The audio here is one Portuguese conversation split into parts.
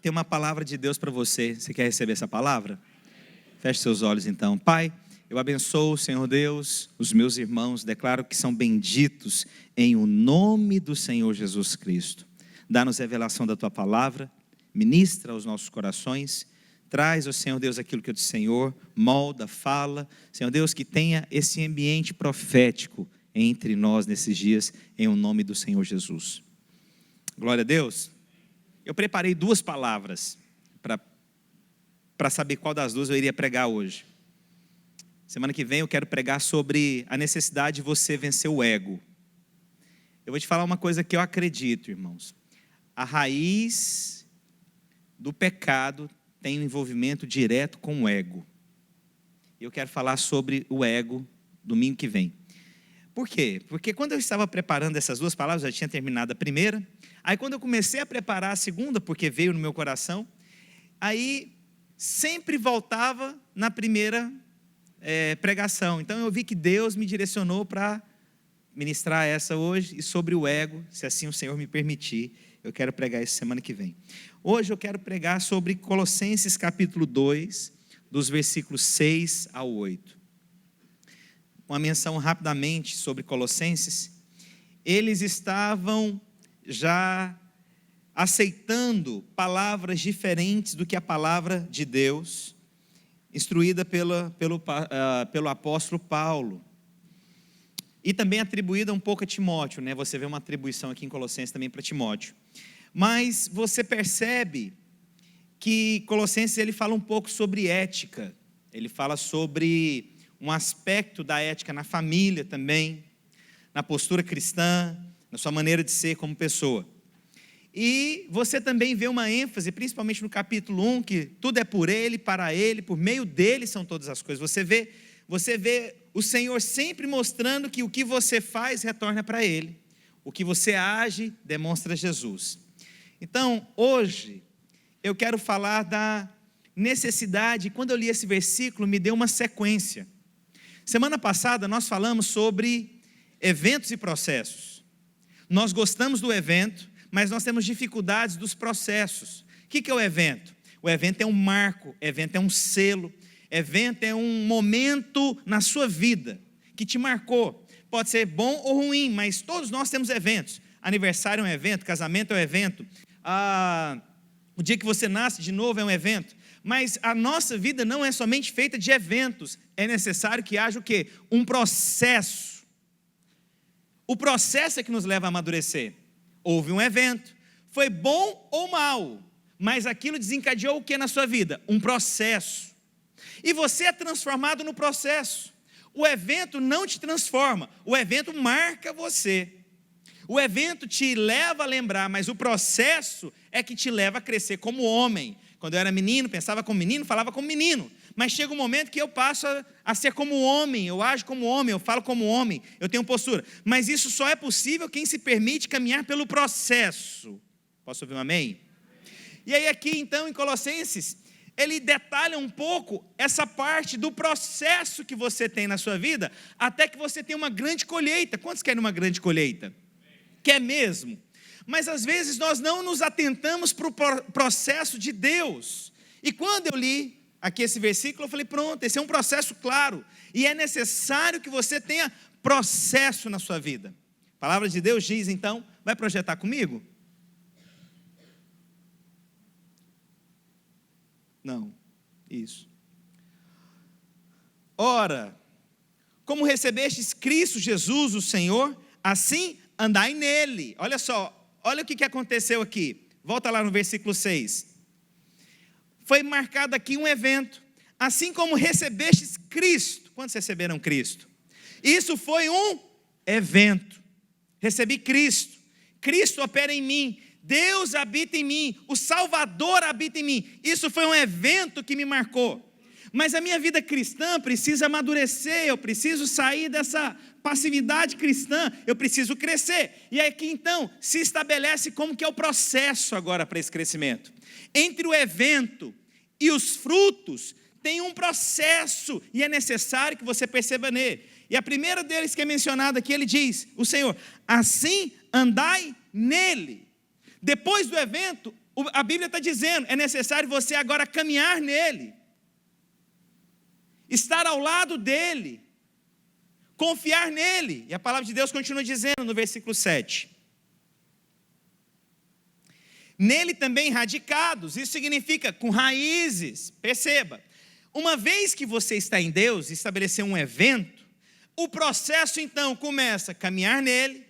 tem uma palavra de Deus para você. Você quer receber essa palavra? Feche seus olhos então. Pai, eu abençoo, Senhor Deus, os meus irmãos, declaro que são benditos em o nome do Senhor Jesus Cristo. Dá-nos revelação da Tua palavra, ministra aos nossos corações, traz, ó Senhor Deus, aquilo que eu disse, Senhor, molda, fala, Senhor Deus, que tenha esse ambiente profético entre nós nesses dias, em o nome do Senhor Jesus. Glória a Deus. Eu preparei 2 palavras para saber qual das 2 eu iria pregar hoje. Semana que vem eu quero pregar sobre a necessidade de você vencer o ego. Eu vou te falar uma coisa que eu acredito, irmãos. A raiz do pecado tem um envolvimento direto com o ego. Eu quero falar sobre o ego domingo que vem. Por quê? Porque quando eu estava preparando essas 2 palavras, eu já tinha terminado a primeira. Aí quando eu comecei a preparar a segunda, porque veio no meu coração, aí sempre voltava na primeira pregação. Então eu vi que Deus me direcionou para ministrar essa hoje, e sobre o ego, se assim o Senhor me permitir, eu quero pregar isso semana que vem. Hoje eu quero pregar sobre Colossenses capítulo 2, dos versículos 6 ao 8. Uma menção rapidamente sobre Colossenses. Eles estavam já aceitando palavras diferentes do que a palavra de Deus, instruída pelo apóstolo Paulo. E também atribuída um pouco a Timóteo, né? Você vê uma atribuição aqui em Colossenses também para Timóteo. Mas você percebe que Colossenses ele fala um pouco sobre ética. Ele fala sobre um aspecto da ética na família também, na postura cristã, na sua maneira de ser como pessoa. E você também vê uma ênfase, principalmente no capítulo 1, que tudo é por Ele, para Ele, por meio dEle são todas as coisas. Você vê o Senhor sempre mostrando que o que você faz retorna para Ele. O que você age demonstra Jesus. Então, hoje, eu quero falar da necessidade. Quando eu li esse versículo, me deu uma sequência. Semana passada nós falamos sobre eventos e processos. Nós gostamos do evento, mas nós temos dificuldades dos processos. O que é o evento? O evento é um marco, o evento é um selo, evento é um momento na sua vida que te marcou. Pode ser bom ou ruim, mas todos nós temos eventos. Aniversário é um evento, casamento é um evento, o dia que você nasce de novo é um evento. Mas a nossa vida não é somente feita de eventos, é necessário que haja o quê? Um processo. O processo é que nos leva a amadurecer. Houve um evento, foi bom ou mal, mas aquilo desencadeou o que na sua vida? Um processo. E você é transformado no processo. O evento não te transforma, o evento marca você. O evento te leva a lembrar, mas o processo é que te leva a crescer como homem. Quando eu era menino, pensava como menino, falava como menino. Mas chega um momento que eu passo a ser como homem, eu ajo como homem, eu falo como homem, eu tenho postura. Mas isso só é possível quem se permite caminhar pelo processo. Posso ouvir um amém? E aí aqui então em Colossenses, ele detalha um pouco essa parte do processo que você tem na sua vida, até que você tenha uma grande colheita. Quantos querem uma grande colheita? Quer mesmo? Mas às vezes nós não nos atentamos para o processo de Deus. E quando eu li aqui esse versículo, eu falei, pronto, esse é um processo claro. E é necessário que você tenha processo na sua vida. A palavra de Deus diz, então, vai projetar comigo? Não, isso. Ora, como recebestes Cristo Jesus, o Senhor, assim andai nele. Olha só, olha o que aconteceu aqui. Volta lá no versículo 6. Foi marcado aqui um evento. Assim como recebestes Cristo. Quantos receberam Cristo? Isso foi um evento. Recebi Cristo. Cristo opera em mim. Deus habita em mim. O Salvador habita em mim. Isso foi um evento que me marcou. Mas a minha vida cristã precisa amadurecer. Eu preciso sair dessa passividade cristã, eu preciso crescer. E aqui então se estabelece como que é o processo agora para esse crescimento. Entre o evento e os frutos tem um processo e é necessário que você perceba nele. E a primeira deles que é mencionada aqui, ele diz, o Senhor, assim andai nele. Depois do evento, A Bíblia está dizendo, é necessário você agora caminhar nele, estar ao lado dele, confiar nele. E a palavra de Deus continua dizendo no versículo 7. Nele também radicados, isso significa com raízes. Perceba, uma vez que você está em Deus, estabeleceu um evento, o processo então começa a caminhar nele,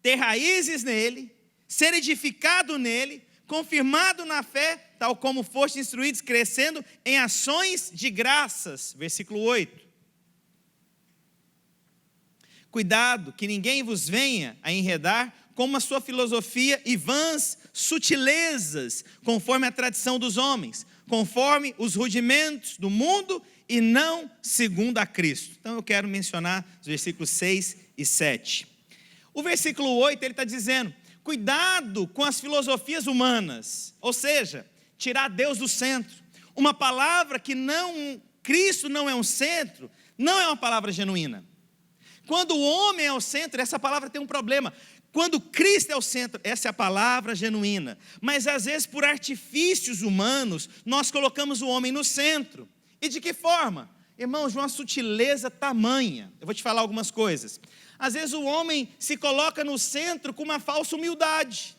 ter raízes nele, ser edificado nele, confirmado na fé, tal como foste instruídos, crescendo em ações de graças. Versículo 8. Cuidado, que ninguém vos venha a enredar com uma sua filosofia e vãs sutilezas, conforme a tradição dos homens, conforme os rudimentos do mundo e não segundo a Cristo. Então eu quero mencionar os versículos 6 e 7. O versículo 8, ele está dizendo, cuidado com as filosofias humanas, ou seja, tirar Deus do centro. Uma palavra que Cristo não é um centro, não é uma palavra genuína. Quando o homem é o centro, essa palavra tem um problema. Quando Cristo é o centro, essa é a palavra genuína. Mas às vezes por artifícios humanos, nós colocamos o homem no centro. E de que forma? Irmãos, de uma sutileza tamanha. Eu vou te falar algumas coisas. Às vezes o homem se coloca no centro com uma falsa humildade.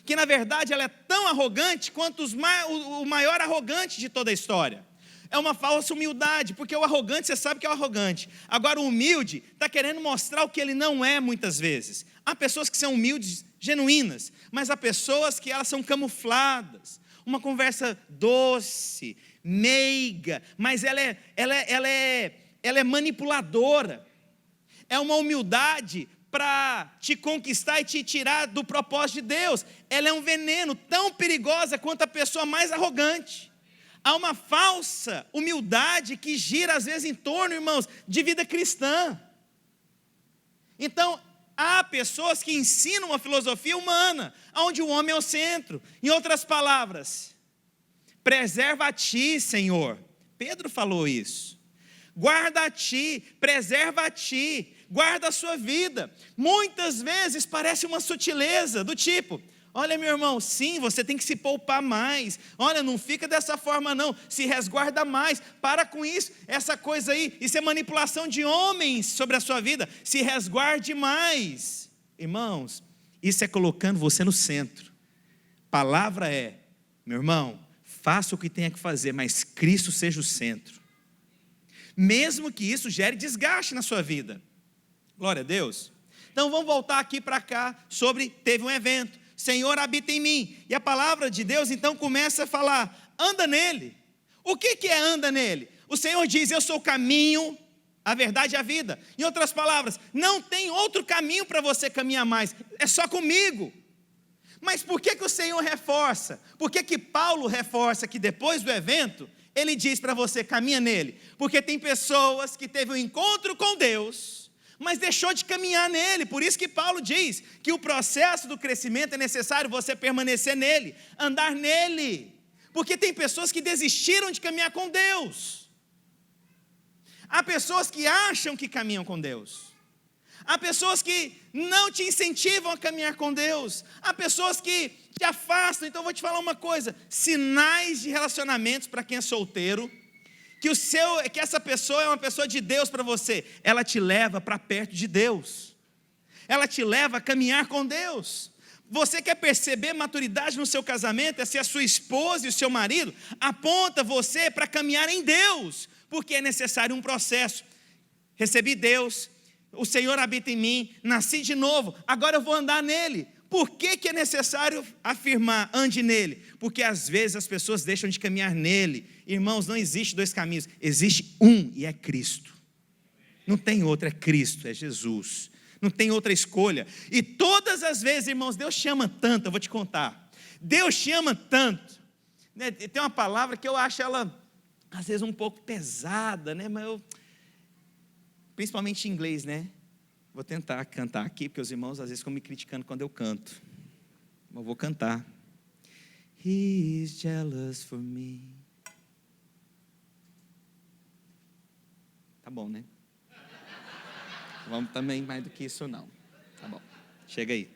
Que na verdade ela é tão arrogante quanto o maior arrogante de toda a história. É uma falsa humildade, porque o arrogante, você sabe que é o arrogante. Agora o humilde está querendo mostrar o que ele não é muitas vezes. Há pessoas que são humildes, genuínas, mas há pessoas que elas são camufladas. Uma conversa doce, meiga, mas ela é manipuladora. É uma humildade para te conquistar e te tirar do propósito de Deus. Ela é um veneno tão perigosa quanto a pessoa mais arrogante. Há uma falsa humildade que gira às vezes em torno, irmãos, de vida cristã. Então, há pessoas que ensinam uma filosofia humana, onde o homem é o centro. Em outras palavras, preserva a ti, Senhor. Pedro falou isso. Guarda a ti, preserva a ti, guarda a sua vida. Muitas vezes parece uma sutileza do tipo, olha meu irmão, sim, você tem que se poupar mais. Olha, não fica dessa forma não, se resguarda mais. Para com isso, essa coisa aí, isso é manipulação de homens sobre a sua vida. Se resguarde mais. Irmãos, isso é colocando você no centro. Palavra é, meu irmão, faça o que tenha que fazer, mas Cristo seja o centro. Mesmo que isso gere desgaste na sua vida. Glória a Deus. Então vamos voltar aqui para cá sobre, teve um evento. Senhor habita em mim. E a palavra de Deus então começa a falar, anda nele. O que é anda nele? O Senhor diz, eu sou o caminho, a verdade e a vida. Em outras palavras, não tem outro caminho para você caminhar mais, é só comigo. Mas por que o Senhor reforça? Por que Paulo reforça que depois do evento, ele diz para você, caminha nele? Porque tem pessoas que teve um encontro com Deus, mas deixou de caminhar nele. Por isso que Paulo diz que o processo do crescimento é necessário você permanecer nele, andar nele. Porque tem pessoas que desistiram de caminhar com Deus. Há pessoas que acham que caminham com Deus. Há pessoas que não te incentivam a caminhar com Deus. Há pessoas que te afastam. Então eu vou te falar uma coisa, sinais de relacionamentos para quem é solteiro, que essa pessoa é uma pessoa de Deus para você, ela te leva para perto de Deus, ela te leva a caminhar com Deus. Você quer perceber maturidade no seu casamento? É se a sua esposa e o seu marido aponta você para caminhar em Deus, porque é necessário um processo. Recebi Deus, o Senhor habita em mim, nasci de novo, agora eu vou andar nele. Por que é necessário afirmar, ande nele? Porque às vezes as pessoas deixam de caminhar nele. Irmãos, não existe dois caminhos, existe um e é Cristo. Não tem outro, é Cristo, é Jesus. Não tem outra escolha. E todas as vezes, irmãos, Deus te ama tanto, eu vou te contar. Deus te ama tanto. Tem uma palavra que eu acho ela, às vezes, um pouco pesada, né? Mas principalmente em inglês, né? Vou tentar cantar aqui, porque os irmãos às vezes ficam me criticando quando eu canto. Mas eu vou cantar. He is jealous for me. Tá bom, né? Vamos também mais do que isso não. Tá bom, chega aí.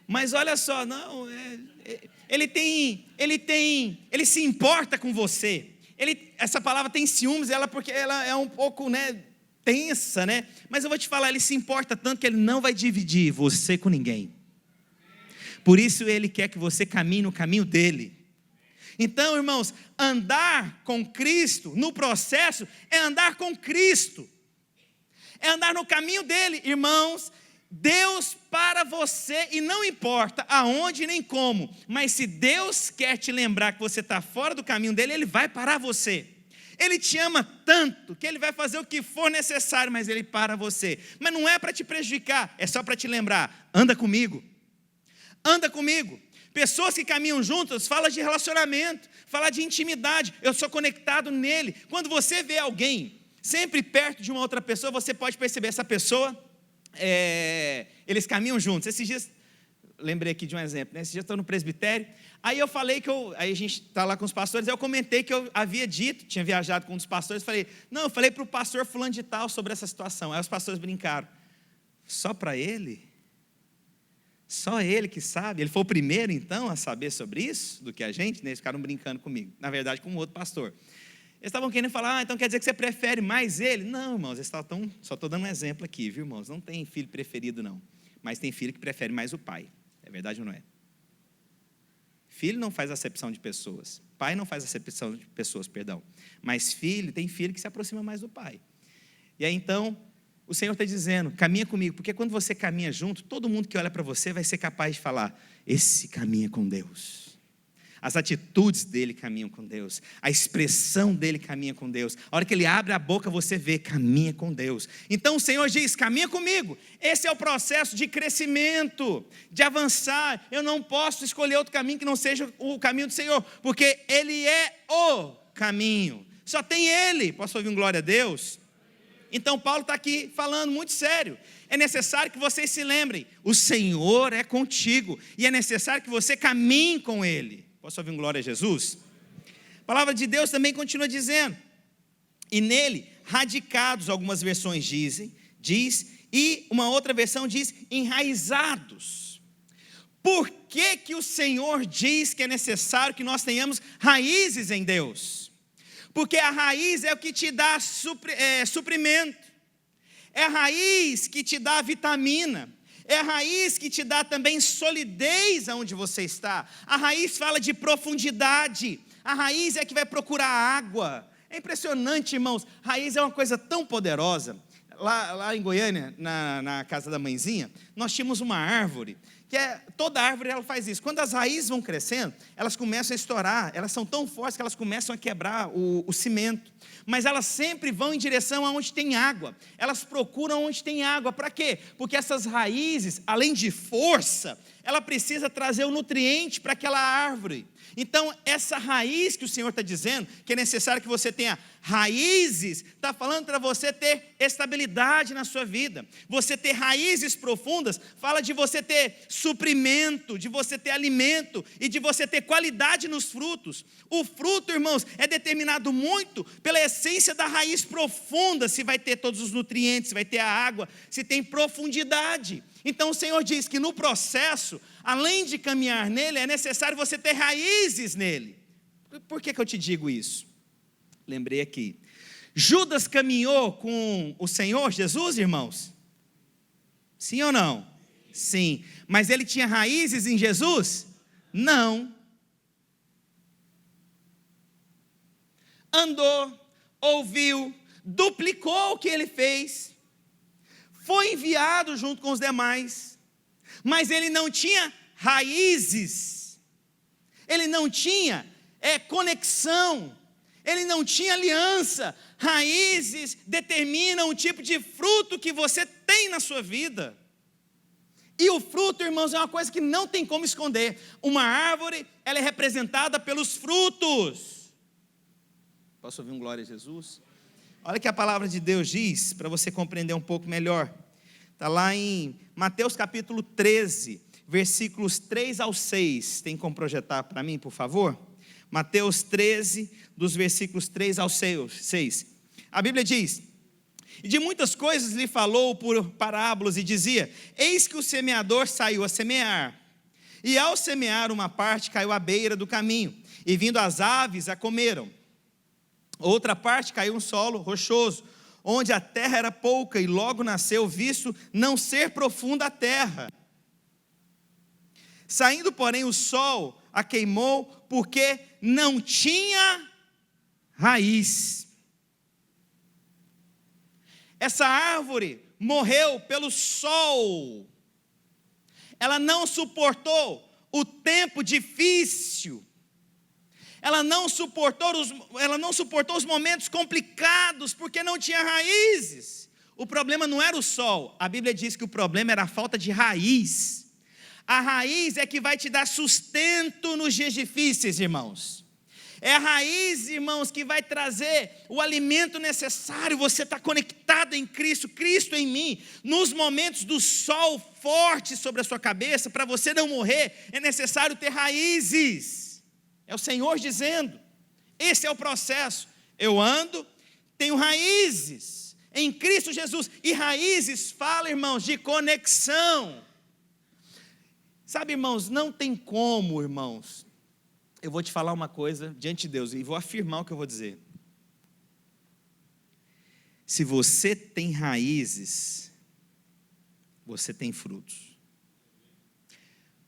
Mas olha só, não, ele se importa com você. Essa palavra tem ciúmes, porque ela é um pouco, tensa, Mas eu vou te falar, ele se importa tanto que ele não vai dividir você com ninguém. Por isso ele quer que você caminhe no caminho dele. Então, irmãos, andar com Cristo, no processo, é andar com Cristo. É andar no caminho dele, irmãos. Deus para você, e não importa aonde nem como, mas se Deus quer te lembrar que você está fora do caminho dele, ele vai parar você. Ele te ama tanto que ele vai fazer o que for necessário, mas ele para você. Mas não é para te prejudicar, é só para te lembrar: anda comigo, anda comigo. Pessoas que caminham juntas, fala de relacionamento, fala de intimidade, eu sou conectado nele. Quando você vê alguém sempre perto de uma outra pessoa, você pode perceber essa pessoa. Eles caminham juntos. Esses dias, lembrei aqui de um exemplo, Esses dias eu estou no presbitério, aí eu falei aí a gente está lá com os pastores, aí eu comentei que eu havia dito, tinha viajado com um dos pastores, eu falei para o pastor fulano de tal sobre essa situação. Aí os pastores brincaram: só para ele? Só ele que sabe? Ele foi o primeiro então a saber sobre isso, do que a gente? Eles ficaram brincando comigo, na verdade com um outro pastor. Eles estavam querendo falar: então quer dizer que você prefere mais ele? Não, irmãos, só estou dando um exemplo aqui, viu, irmãos? Não tem filho preferido, não. Mas tem filho que prefere mais o pai. É verdade ou não é? Filho não faz acepção de pessoas. Pai não faz acepção de pessoas, perdão. Mas tem filho que se aproxima mais do pai. E aí, então, o Senhor está dizendo: caminha comigo. Porque quando você caminha junto, todo mundo que olha para você vai ser capaz de falar: esse caminha com Deus. As atitudes dele caminham com Deus, a expressão dele caminha com Deus. A hora que ele abre a boca, você vê, caminha com Deus. Então o Senhor diz: caminha comigo. Esse é o processo de crescimento, de avançar. Eu não posso escolher outro caminho que não seja o caminho do Senhor, porque ele é o caminho, só tem ele. Posso ouvir um glória a Deus? Então Paulo está aqui falando muito sério. É necessário que vocês se lembrem: o Senhor é contigo, e é necessário que você caminhe com ele. Posso ouvir um glória a Jesus? A palavra de Deus também continua dizendo: e nele, radicados, algumas versões diz, e uma outra versão diz, enraizados. Por que o Senhor diz que é necessário que nós tenhamos raízes em Deus? Porque a raiz é o que te dá suprimento, é a raiz que te dá vitamina, é a raiz que te dá também solidez aonde você está. A raiz fala de profundidade. A raiz é que vai procurar água. É impressionante, irmãos. Raiz é uma coisa tão poderosa. Lá em Goiânia, na casa da mãezinha, nós tínhamos uma árvore, toda árvore ela faz isso. Quando as raízes vão crescendo, elas começam a estourar. Elas são tão fortes que elas começam a quebrar o cimento. Mas elas sempre vão em direção aonde tem água. Elas procuram onde tem água. Para quê? Porque essas raízes, além de força, ela precisa trazer o nutriente para aquela árvore. Então, essa raiz que o Senhor está dizendo, que é necessário que você tenha raízes, está falando para você ter estabilidade na sua vida. Você ter raízes profundas, fala de você ter suprimento, de você ter alimento e de você ter qualidade nos frutos. O fruto, irmãos, é determinado muito pela essência da raiz profunda, se vai ter todos os nutrientes, se vai ter a água, se tem profundidade. Então o Senhor diz que no processo, além de caminhar nele, é necessário você ter raízes nele. Por que eu te digo isso? Lembrei aqui. Judas caminhou com o Senhor Jesus, irmãos? Sim ou não? Sim. Mas ele tinha raízes em Jesus? Não. Andou, ouviu, duplicou o que ele fez, foi enviado junto com os demais, mas ele não tinha raízes, ele não tinha conexão, ele não tinha aliança. Raízes determinam o tipo de fruto que você tem na sua vida. E o fruto, irmãos, é uma coisa que não tem como esconder. Uma árvore, ela é representada pelos frutos. Posso ouvir um glória a Jesus? Olha o que a palavra de Deus diz, para você compreender um pouco melhor. Está lá em Mateus capítulo 13, versículos 3 ao 6. Tem como projetar para mim, por favor? Mateus 13, dos versículos 3 ao 6. A Bíblia diz: e de muitas coisas lhe falou por parábolas e dizia: eis que o semeador saiu a semear. E ao semear uma parte, caiu à beira do caminho, e vindo as aves, a comeram. Outra parte caiu em solo rochoso, onde a terra era pouca, e logo nasceu, visto não ser profunda a terra. Saindo, porém, o sol a queimou, porque não tinha raiz. Essa árvore morreu pelo sol. Ela não suportou o tempo difícil. Ela não suportou os momentos complicados, porque não tinha raízes. O problema não era o sol. A Bíblia diz que o problema era a falta de raiz. A raiz é que vai te dar sustento nos dias difíceis, irmãos. É a raiz, irmãos, que vai trazer o alimento necessário. Você está conectado em Cristo, Cristo em mim. Nos momentos do sol forte sobre a sua cabeça, para você não morrer, é necessário ter raízes. É o Senhor dizendo. Esse é o processo. Eu ando, tenho raízes em Cristo Jesus. E raízes fala, irmãos, de conexão. Sabe, irmãos, não tem como, irmãos. Eu vou te falar uma coisa diante de Deus e vou afirmar o que eu vou dizer. Se você tem raízes, você tem frutos.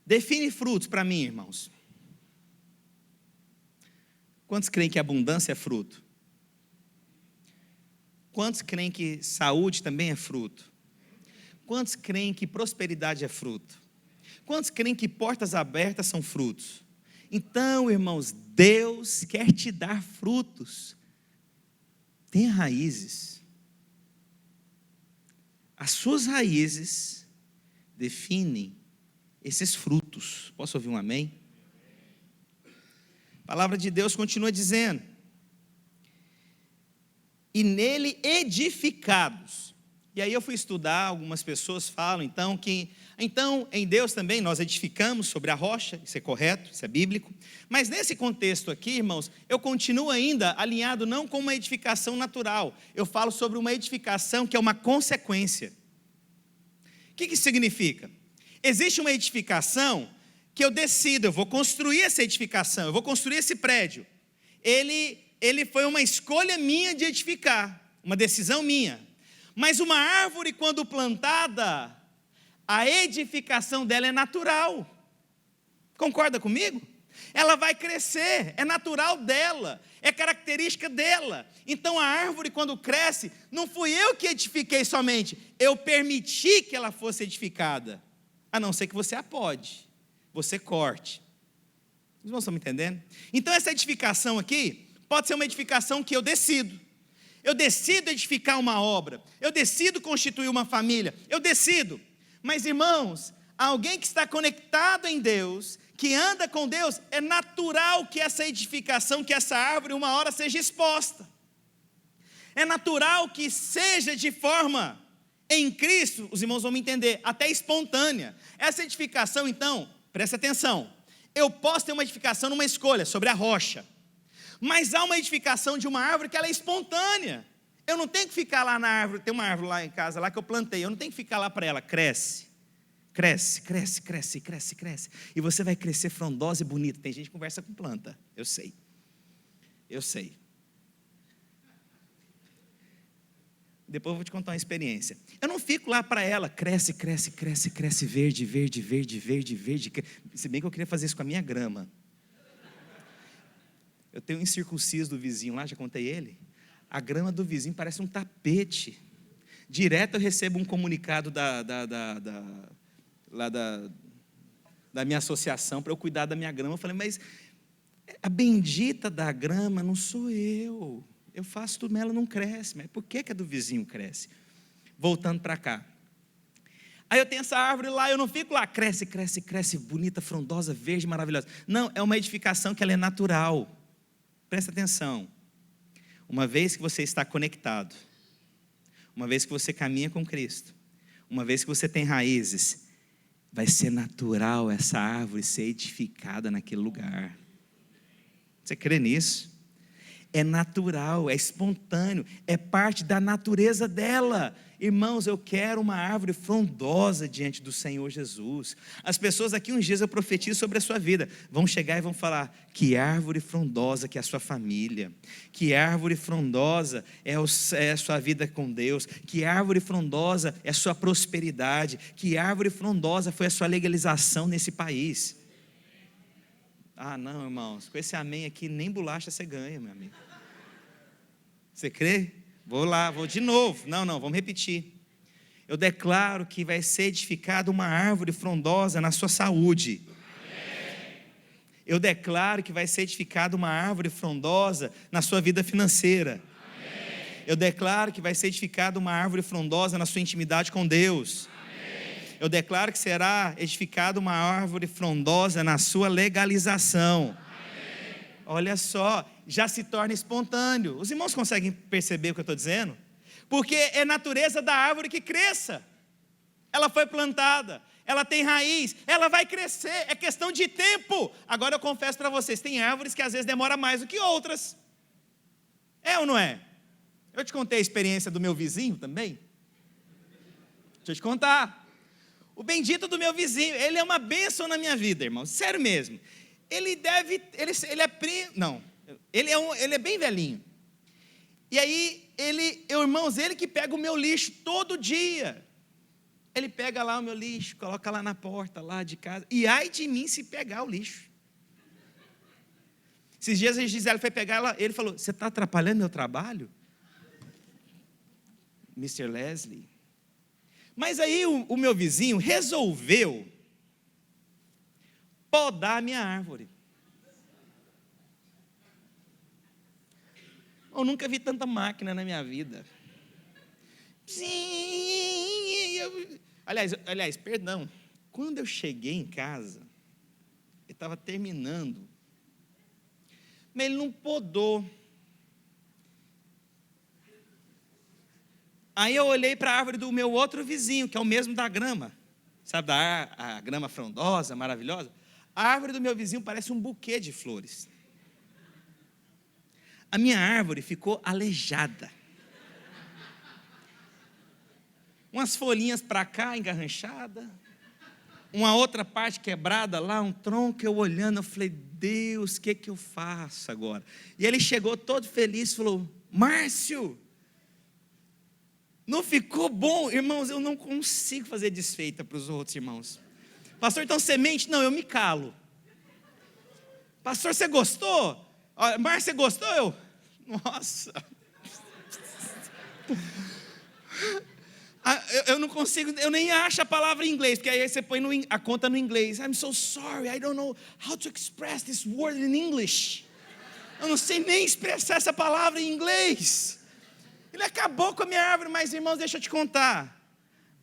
Define frutos para mim, irmãos. Quantos creem que abundância é fruto? Quantos creem que saúde também é fruto? Quantos creem que prosperidade é fruto? Quantos creem que portas abertas são frutos? Então, irmãos, Deus quer te dar frutos. Tenha raízes. As suas raízes definem esses frutos. Posso ouvir um amém? A palavra de Deus continua dizendo: e nele edificados. E aí eu fui estudar, algumas pessoas falam que em Deus também nós edificamos sobre a rocha, isso é correto, isso é bíblico, mas nesse contexto aqui, irmãos, eu continuo ainda alinhado não com uma edificação natural, eu falo sobre uma edificação que é uma consequência. O que isso significa? Existe uma edificação que eu decido, eu vou construir essa edificação, eu vou construir esse prédio, ele foi uma escolha minha de edificar, uma decisão minha. Mas uma árvore, quando plantada, a edificação dela é natural. Concorda comigo? Ela vai crescer, é natural dela, é característica dela. Então a árvore, quando cresce, não fui eu que edifiquei somente, eu permiti que ela fosse edificada. A não ser que você a pode, você corte. Vocês não estão me entendendo? Então essa edificação aqui, pode ser uma edificação que eu decido. Eu decido edificar uma obra, eu decido constituir uma família, eu decido. Mas, irmãos, alguém que está conectado em Deus, que anda com Deus, é natural que essa edificação, que essa árvore, uma hora seja exposta. É natural que seja de forma, em Cristo, os irmãos vão me entender, até espontânea. Essa edificação, então, presta atenção, eu posso ter uma edificação numa escolha, sobre a rocha. Mas há uma edificação de uma árvore que ela é espontânea. Eu não tenho que ficar lá na árvore, tem uma árvore lá em casa, lá que eu plantei, eu não tenho que ficar lá para ela, cresce. Cresce, cresce, cresce, cresce, cresce. E você vai crescer frondosa e bonita. Tem gente que conversa com planta, eu sei. Depois eu vou te contar uma experiência. Eu não fico lá para ela, cresce, cresce, cresce, cresce, verde, verde, verde, verde, verde. Se bem que eu queria fazer isso com a minha grama. Eu tenho um incircunciso do vizinho lá, já contei ele. A grama do vizinho parece um tapete. Direto eu recebo um comunicado da minha associação para eu cuidar da minha grama. Eu falei, mas a bendita da grama não sou eu. Eu faço tudo, mas ela não cresce. Mas por que a do vizinho cresce? Voltando para cá. Aí eu tenho essa árvore lá, eu não fico lá, cresce, cresce, cresce, bonita, frondosa, verde, maravilhosa. Não, é uma edificação que ela é natural. Presta atenção, uma vez que você está conectado, uma vez que você caminha com Cristo, uma vez que você tem raízes, vai ser natural essa árvore ser edificada naquele lugar. Você crê nisso? é natural, é espontâneo, é parte da natureza dela. Irmãos, eu quero uma árvore frondosa diante do Senhor Jesus. As pessoas aqui, uns dias eu profetizo sobre a sua vida, vão chegar e vão falar: que árvore frondosa que é a sua família, que árvore frondosa é a sua vida com Deus, que árvore frondosa é a sua prosperidade, que árvore frondosa foi a sua legalização nesse país. Ah não, irmãos, com esse amém aqui nem bolacha você ganha, meu amigo. Você crê? Vou lá, vou de novo. Não, vamos repetir. Eu declaro que vai ser edificada uma árvore frondosa na sua saúde. Amém. Eu declaro que vai ser edificada uma árvore frondosa na sua vida financeira. Amém. Eu declaro que vai ser edificada uma árvore frondosa na sua intimidade com Deus. Amém. Eu declaro que será edificada uma árvore frondosa na sua legalização. Amém. Olha só, já se torna espontâneo. Os irmãos conseguem perceber o que eu estou dizendo? Porque é natureza da árvore que cresça. Ela foi plantada, ela tem raiz, ela vai crescer, é questão de tempo. Agora eu confesso para vocês, tem árvores que às vezes demoram mais do que outras. É ou não é? Eu te contei a experiência do meu vizinho também. Deixa eu te contar. O bendito do meu vizinho, ele é uma bênção na minha vida, irmão, sério mesmo. Ele é bem velhinho. E aí, irmãos, ele que pega o meu lixo todo dia. Ele pega lá o meu lixo, coloca lá na porta, lá de casa. E ai de mim se pegar o lixo. Esses dias a Gisele foi pegar ela, ele falou: você está atrapalhando meu trabalho? Mr. Leslie. Mas aí o meu vizinho resolveu podar a minha árvore. Eu nunca vi tanta máquina na minha vida. Aliás, perdão. Quando eu cheguei em casa, ele estava terminando, mas ele não podou. Aí eu olhei para a árvore do meu outro vizinho, que é o mesmo da grama. Sabe, a grama frondosa, maravilhosa? A árvore do meu vizinho parece um buquê de flores. A minha árvore ficou aleijada. Umas folhinhas para cá, engarranchada. Uma outra parte quebrada lá, um tronco. Eu olhando, eu falei: Deus, o que eu faço agora? E ele chegou todo feliz e falou: Márcio, não ficou bom? Irmãos, eu não consigo fazer desfeita para os outros irmãos. Pastor, então semente? Não, eu me calo. Pastor, você gostou? Márcio, você gostou? Nossa. Eu não consigo, eu nem acho a palavra em inglês, porque aí você põe a conta no inglês. I'm so sorry, I don't know how to express this word in English. Eu não sei nem expressar essa palavra em inglês. Ele acabou com a minha árvore, mas irmãos, deixa eu te contar.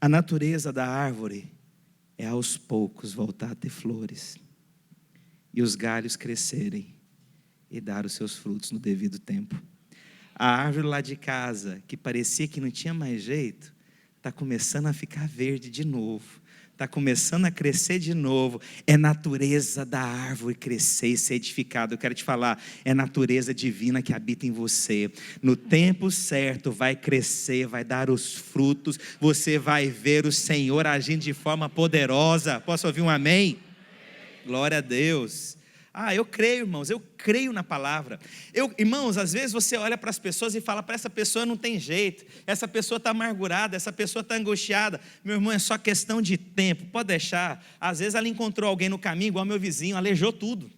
A natureza da árvore é aos poucos voltar a ter flores. E os galhos crescerem e dar os seus frutos no devido tempo. A árvore lá de casa, que parecia que não tinha mais jeito, está começando a ficar verde de novo. Está começando a crescer de novo. É natureza da árvore crescer e ser edificada. Eu quero te falar, é natureza divina que habita em você. No tempo certo vai crescer, vai dar os frutos. Você vai ver o Senhor agindo de forma poderosa. Posso ouvir um amém? Glória a Deus. Eu creio, irmãos, eu creio na palavra. Irmãos, às vezes você olha para as pessoas e fala: para essa pessoa não tem jeito, essa pessoa está amargurada, essa pessoa está angustiada. Meu irmão, é só questão de tempo, pode deixar. Às vezes ela encontrou alguém no caminho, igual meu vizinho, aleijou tudo,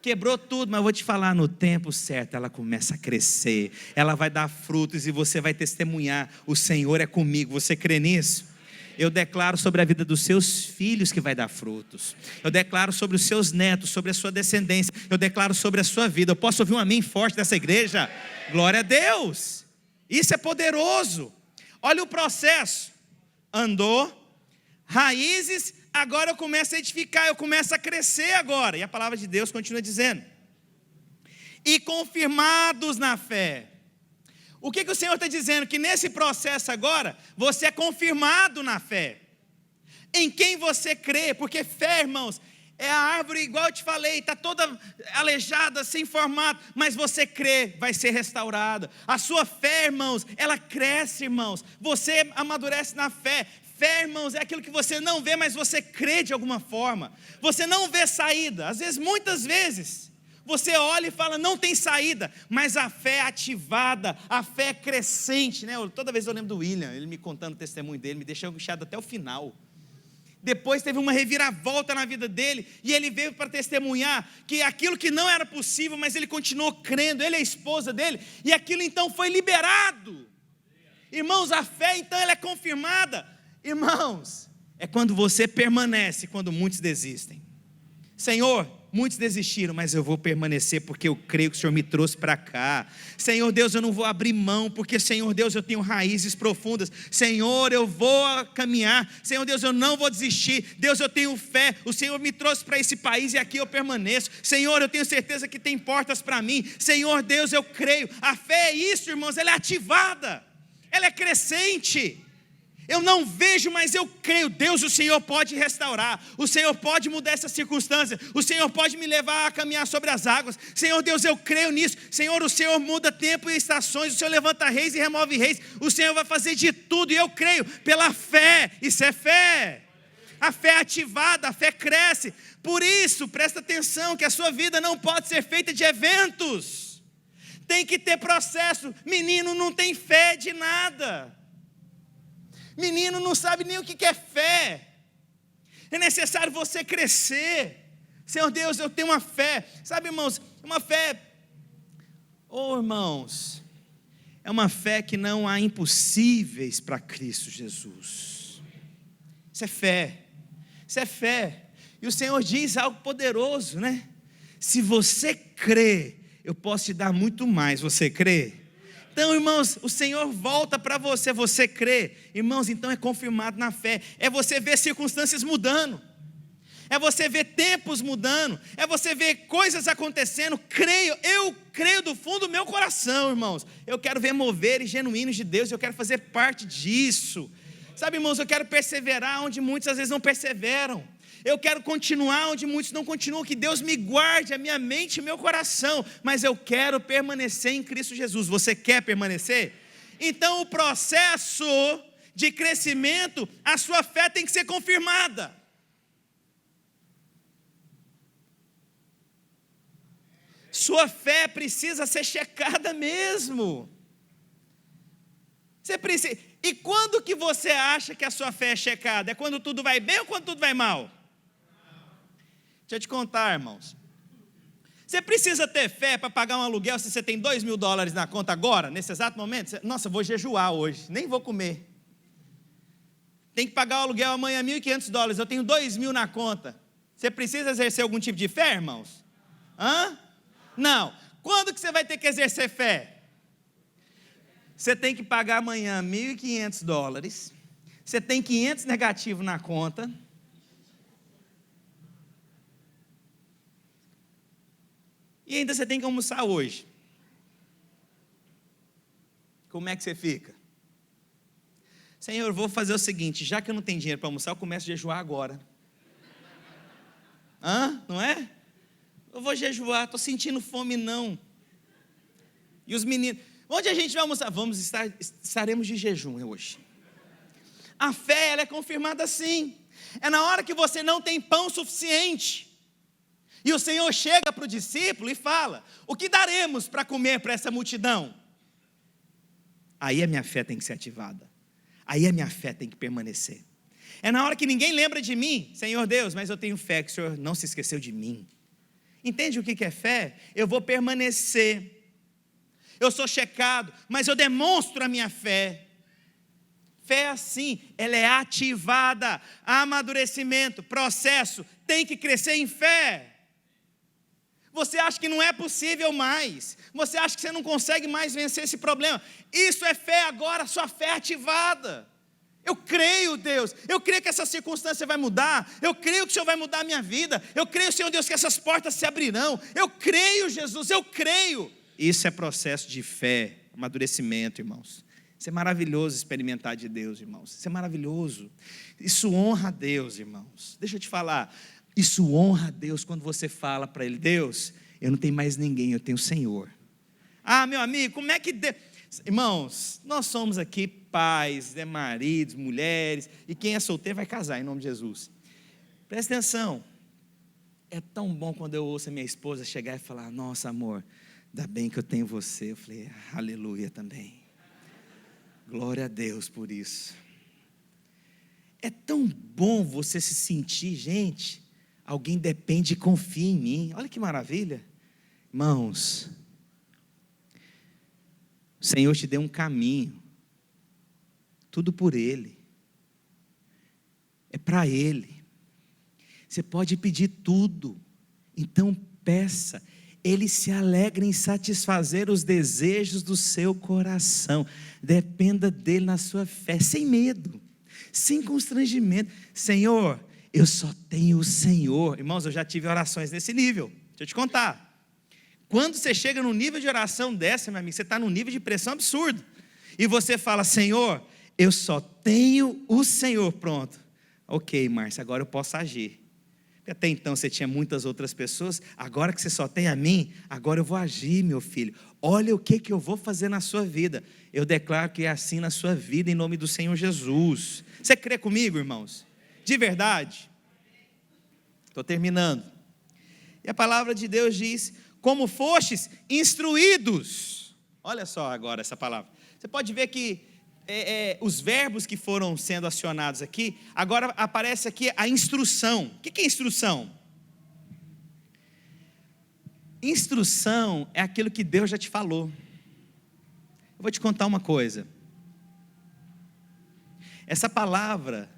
quebrou tudo, mas eu vou te falar, no tempo certo ela começa a crescer, ela vai dar frutos e você vai testemunhar: o Senhor é comigo. Você crê nisso? Eu declaro sobre a vida dos seus filhos que vai dar frutos. Eu declaro sobre os seus netos, sobre a sua descendência. Eu declaro sobre a sua vida. Eu posso ouvir um amém forte dessa igreja? Glória a Deus. Isso é poderoso. Olha o processo. Andou, raízes, agora eu começo a edificar, eu começo a crescer agora. E a palavra de Deus continua dizendo: e confirmados na fé. O que o Senhor está dizendo? Que nesse processo agora, você é confirmado na fé. Em quem você crê, porque fé, irmãos, É a árvore, igual eu te falei, está toda aleijada, sem formato, mas você crê, vai ser restaurada. A sua fé, irmãos, ela cresce, irmãos. Você amadurece na fé. Fé, irmãos, é aquilo que você não vê, mas você crê de alguma forma. Você não vê saída. Às vezes, muitas vezes, você olha e fala, não tem saída. Mas a fé é ativada, a fé é crescente, né? Toda vez eu lembro do William, ele me contando o testemunho dele, me deixou angustiado até o final. Depois teve uma reviravolta na vida dele, e ele veio para testemunhar que aquilo que não era possível, mas ele continuou crendo, ele e a esposa dele, e aquilo então foi liberado. Irmãos, a fé então ela é confirmada. Irmãos, é quando você permanece, quando muitos desistem. Senhor, muitos desistiram, mas eu vou permanecer, porque eu creio que o Senhor me trouxe para cá. Senhor Deus, eu não vou abrir mão, porque Senhor Deus, eu tenho raízes profundas. Senhor, eu vou caminhar. Senhor Deus, eu não vou desistir. Deus, eu tenho fé. O Senhor me trouxe para esse país e aqui eu permaneço. Senhor, eu tenho certeza que tem portas para mim. Senhor Deus, eu creio. A fé é isso, irmãos, ela é ativada, ela é crescente. Eu não vejo, mas eu creio. Deus, o Senhor pode restaurar. O Senhor pode mudar essa circunstância. O Senhor pode me levar a caminhar sobre as águas. Senhor Deus, eu creio nisso. Senhor, o Senhor muda tempo e estações. O Senhor levanta reis e remove reis. O Senhor vai fazer de tudo. E eu creio pela fé. Isso é fé. A fé é ativada, a fé cresce. Por isso, presta atenção que a sua vida não pode ser feita de eventos. Tem que ter processo. Menino não tem fé de nada. Menino não sabe nem o que é fé. É necessário você crescer. Senhor Deus, eu tenho uma fé. Sabe, irmãos, uma fé, irmãos, é uma fé que não há impossíveis para Cristo Jesus. Isso é fé. Isso é fé. E o Senhor diz algo poderoso, né? Se você crê, eu posso te dar muito mais. Você crê? Então, irmãos, o Senhor volta para você, você crê, irmãos, então é confirmado na fé, é você ver circunstâncias mudando, é você ver tempos mudando, é você ver coisas acontecendo. Eu creio do fundo do meu coração, irmãos, eu quero ver moveres genuínos de Deus, eu quero fazer parte disso, sabe, irmãos, eu quero perseverar onde muitos às vezes não perseveram. Eu quero continuar onde muitos não continuam, que Deus me guarde a minha mente e meu coração, mas eu quero permanecer em Cristo Jesus. Você quer permanecer? Então o processo de crescimento, a sua fé tem que ser confirmada. Sua fé precisa ser checada mesmo. Você precisa. E quando que você acha que a sua fé é checada? É quando tudo vai bem ou quando tudo vai mal? Deixa eu te contar, irmãos. Você precisa ter fé para pagar um aluguel se você tem $2.000 na conta agora, nesse exato momento? Nossa, eu vou jejuar hoje, nem vou comer. Tem que pagar o aluguel amanhã, $1.500, eu tenho 2.000 na conta. Você precisa exercer algum tipo de fé, irmãos? Não. Quando que você vai ter que exercer fé? Você tem que pagar amanhã $1.500, você tem 500 negativo na conta, e ainda você tem que almoçar hoje. Como é que você fica? Senhor, eu vou fazer o seguinte, já que eu não tenho dinheiro para almoçar, eu começo a jejuar agora. Não é? Eu vou jejuar, estou sentindo fome não. E os meninos, onde a gente vai almoçar? Estaremos de jejum hoje. A fé, ela é confirmada assim. É na hora que você não tem pão suficiente. E o Senhor chega para o discípulo e fala, o que daremos para comer para essa multidão? Aí a minha fé tem que ser ativada. Aí a minha fé tem que permanecer. É na hora que ninguém lembra de mim, Senhor Deus, mas eu tenho fé que o Senhor não se esqueceu de mim. Entende o que é fé? Eu vou permanecer. Eu sou checado, mas eu demonstro a minha fé. Fé é assim, ela é ativada, amadurecimento, processo, tem que crescer em fé. Você acha que não é possível mais, você acha que você não consegue mais vencer esse problema, isso é fé agora, sua fé é ativada. Eu creio, Deus, eu creio que essa circunstância vai mudar, eu creio que o Senhor vai mudar a minha vida, eu creio, Senhor Deus, que essas portas se abrirão, eu creio, Jesus, eu creio. Isso é processo de fé, amadurecimento, irmãos. Isso é maravilhoso experimentar de Deus, irmãos, isso é maravilhoso, isso honra a Deus, irmãos. Deixa eu te falar, Isso honra a Deus quando você fala para Ele: Deus, eu não tenho mais ninguém, eu tenho o Senhor. Ah, meu amigo, como é que Deus... Irmãos, nós somos aqui pais, maridos, mulheres, e quem é solteiro vai casar em nome de Jesus. Presta atenção. É tão bom quando eu ouço a minha esposa chegar e falar: nossa, amor, ainda bem que eu tenho você. Eu falei: aleluia também. Glória a Deus por isso. É tão bom você se sentir, gente, alguém depende e confia em mim. Olha que maravilha. Irmãos, o Senhor te deu um caminho, tudo por Ele, é para Ele. Você pode pedir tudo, então peça. Ele se alegra em satisfazer os desejos do seu coração. Dependa dele na sua fé, sem medo, sem constrangimento. Senhor, eu só tenho o Senhor. Irmãos, eu já tive orações nesse nível. Deixa eu te contar. Quando você chega num nível de oração dessa, meu amigo, você está num nível de pressão absurdo. E você fala: Senhor, eu só tenho o Senhor. Pronto. Ok, Márcia, agora eu posso agir. Porque até então você tinha muitas outras pessoas. Agora que você só tem a mim, agora eu vou agir, meu filho. Olha o que eu vou fazer na sua vida. Eu declaro que é assim na sua vida, em nome do Senhor Jesus. Você crê comigo, irmãos? De verdade? Estou terminando. E a palavra de Deus diz: como fostes instruídos. Olha só agora essa palavra. Você pode ver que os verbos que foram sendo acionados aqui, agora aparece aqui a instrução. O que é instrução? Instrução é aquilo que Deus já te falou. Eu vou te contar uma coisa. Essa palavra,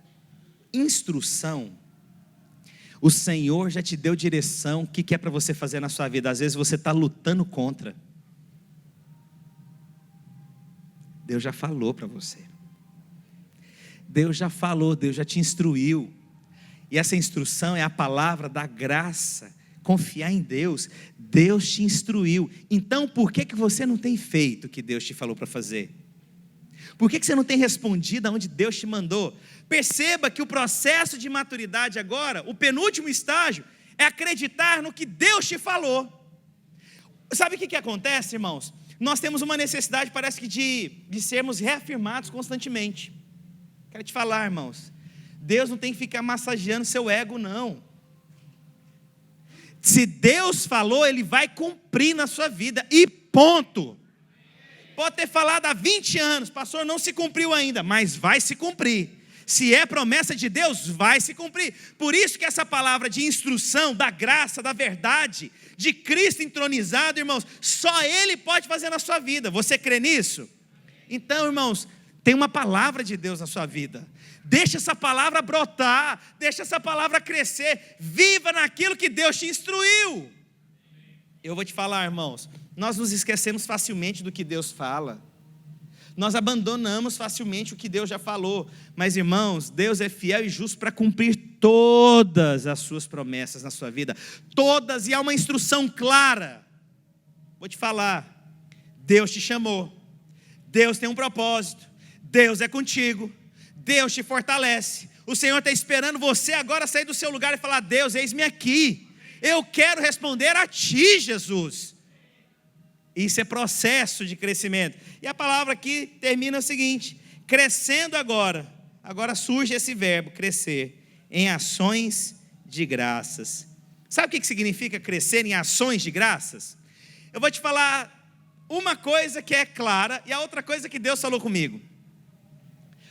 instrução, o Senhor já te deu direção, o que é para você fazer na sua vida. Às vezes você está lutando contra. Deus já falou para você. Deus já falou, Deus já te instruiu. E essa instrução é a palavra da graça. Confiar em Deus. Deus te instruiu. Então por que você não tem feito o que Deus te falou para fazer? Por que você não tem respondido aonde Deus te mandou? Perceba que o processo de maturidade agora, o penúltimo estágio, é acreditar no que Deus te falou. Sabe o que acontece, irmãos? Nós temos uma necessidade, parece que de sermos reafirmados constantemente. Quero te falar, irmãos, Deus não tem que ficar massageando seu ego, não. Se Deus falou, Ele vai cumprir na sua vida, e ponto. Pode ter falado há 20 anos, pastor, não se cumpriu ainda, mas vai se cumprir. Se é promessa de Deus, vai se cumprir. Por isso que essa palavra de instrução, da graça, da verdade, de Cristo entronizado, irmãos, só Ele pode fazer na sua vida. Você crê nisso? Então, irmãos, tem uma palavra de Deus na sua vida. Deixa essa palavra brotar, deixa essa palavra crescer. Viva naquilo que Deus te instruiu. Eu vou te falar, irmãos, nós nos esquecemos facilmente do que Deus fala. Nós abandonamos facilmente o que Deus já falou. Mas, irmãos, Deus é fiel e justo para cumprir todas as suas promessas na sua vida. Todas, e há uma instrução clara. Vou te falar, Deus te chamou. Deus tem um propósito. Deus é contigo. Deus te fortalece. O Senhor está esperando você agora sair do seu lugar e falar: Deus, eis-me aqui. Eu quero responder a Ti, Jesus. Isso é processo de crescimento. E a palavra aqui termina o seguinte: crescendo agora surge esse verbo, crescer, em ações de graças. Sabe o que significa crescer em ações de graças? Eu vou te falar uma coisa que é clara e a outra coisa que Deus falou comigo.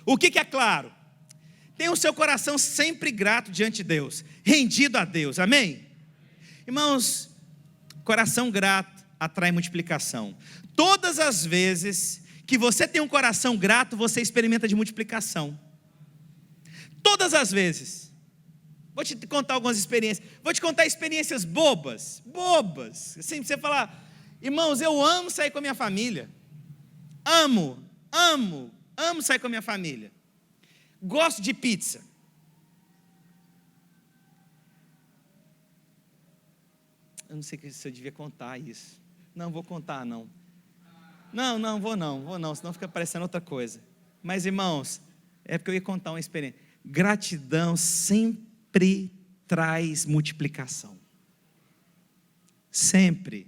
O que é claro? Tenha o seu coração sempre grato diante de Deus, rendido a Deus, amém? Irmãos, coração grato atrai multiplicação. Todas as vezes que você tem um coração grato, você experimenta de multiplicação. Todas as vezes. Vou te contar algumas experiências. Vou te contar experiências bobas. Assim, você falar: irmãos, eu amo sair com a minha família. Amo sair com a minha família. Gosto de pizza. Eu não sei se eu devia contar isso. Não, vou contar não. Não, vou não, senão fica parecendo outra coisa. Mas, irmãos, é porque eu ia contar uma experiência. Gratidão sempre traz multiplicação. Sempre.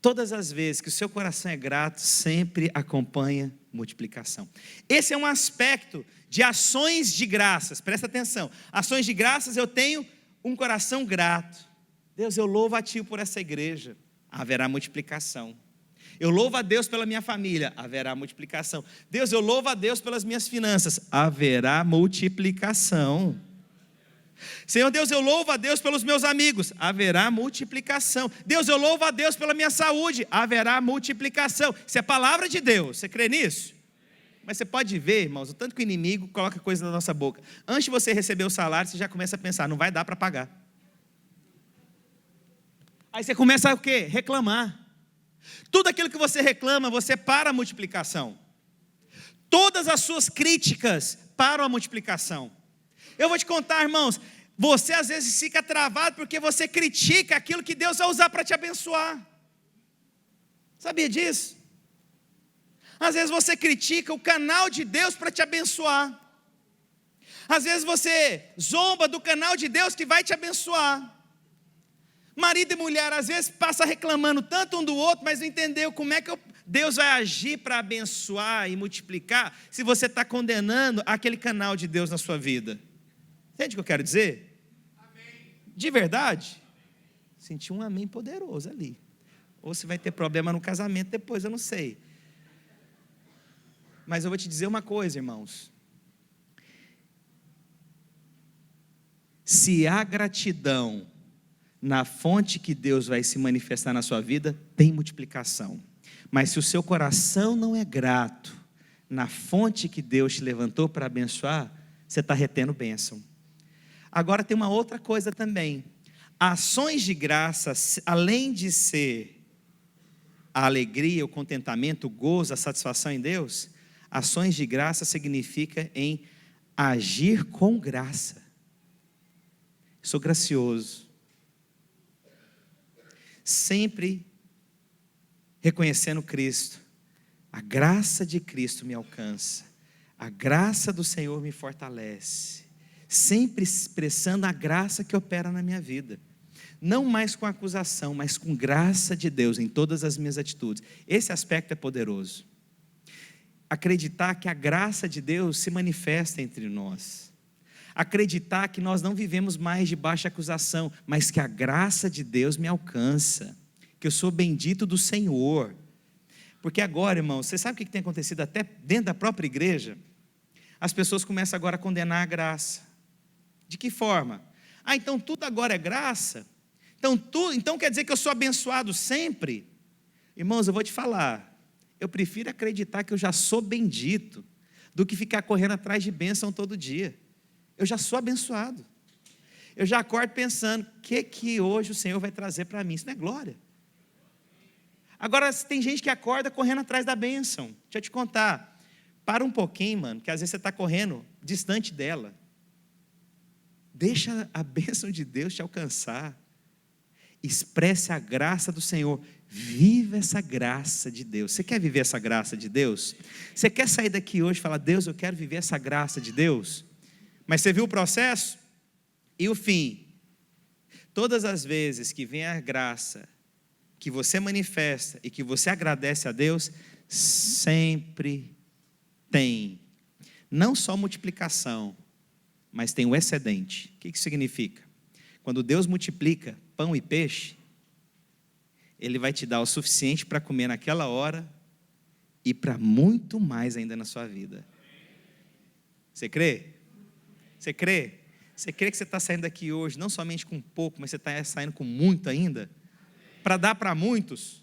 Todas as vezes que o seu coração é grato, sempre acompanha multiplicação. Esse é um aspecto de ações de graças, presta atenção. Ações de graças, eu tenho um coração grato. Deus, eu louvo a Ti por essa igreja, haverá multiplicação. Eu louvo a Deus pela minha família, haverá multiplicação. Deus, eu louvo a Deus pelas minhas finanças, haverá multiplicação. Senhor Deus, eu louvo a Deus pelos meus amigos, haverá multiplicação. Deus, eu louvo a Deus pela minha saúde, haverá multiplicação. Isso é palavra de Deus, você crê nisso? Mas você pode ver, irmãos, o tanto que o inimigo coloca coisa na nossa boca. Antes de você receber o salário, você já começa a pensar, não vai dar para pagar. Aí você começa a o quê? Reclamar. Tudo aquilo que você reclama, você para a multiplicação. Todas as suas críticas param a multiplicação. Eu vou te contar, irmãos, você às vezes fica travado porque você critica aquilo que Deus vai usar para te abençoar. Sabia disso? Às vezes você critica o canal de Deus para te abençoar. Às vezes você zomba do canal de Deus que vai te abençoar. Marido e mulher, às vezes passa reclamando tanto um do outro, mas não entendeu como é que Deus vai agir para abençoar e multiplicar, se você está condenando aquele canal de Deus na sua vida. Entende o que eu quero dizer? Amém. De verdade? Senti um amém poderoso ali. Ou você vai ter problema no casamento depois, eu não sei. Mas eu vou te dizer uma coisa, irmãos. Se há gratidão na fonte que Deus vai se manifestar na sua vida, tem multiplicação. Mas se o seu coração não é grato na fonte que Deus te levantou para abençoar, você está retendo bênção. Agora tem uma outra coisa também. Ações de graça, além de ser a alegria, o contentamento, o gozo, a satisfação em Deus, ações de graça significa em agir com graça. Sou gracioso. Sempre reconhecendo Cristo. A graça de Cristo me alcança. A graça do Senhor me fortalece. Sempre expressando a graça que opera na minha vida. Não mais com acusação, mas com graça de Deus em todas as minhas atitudes. Esse aspecto é poderoso. Acreditar que a graça de Deus se manifesta entre nós. Acreditar que nós não vivemos mais debaixo de acusação, mas que a graça de Deus me alcança. Que eu sou bendito do Senhor. Porque agora, irmão, você sabe o que tem acontecido até dentro da própria igreja? As pessoas começam agora a condenar a graça. De que forma? Então tudo agora é graça? Então quer dizer que eu sou abençoado sempre? Irmãos, eu vou te falar. Eu prefiro acreditar que eu já sou bendito do que ficar correndo atrás de bênção todo dia. Eu já sou abençoado. Eu já acordo pensando, o que hoje o Senhor vai trazer para mim? Isso não é glória. Agora, tem gente que acorda correndo atrás da bênção. Deixa eu te contar. Para um pouquinho, mano, que às vezes você está correndo distante dela. Deixa a bênção de Deus te alcançar. Expresse a graça do Senhor. Viva essa graça de Deus. Você quer viver essa graça de Deus? Você quer sair daqui hoje e falar, Deus, eu quero viver essa graça de Deus? Mas você viu o processo? E o fim? Todas as vezes que vem a graça, que você manifesta e que você agradece a Deus, sempre tem, não só multiplicação, mas tem o excedente. O que isso significa? Quando Deus multiplica pão e peixe, Ele vai te dar o suficiente para comer naquela hora e para muito mais ainda na sua vida. Você crê? Você crê? Você crê que você está saindo daqui hoje, não somente com pouco, mas você está saindo com muito ainda? Para dar para muitos?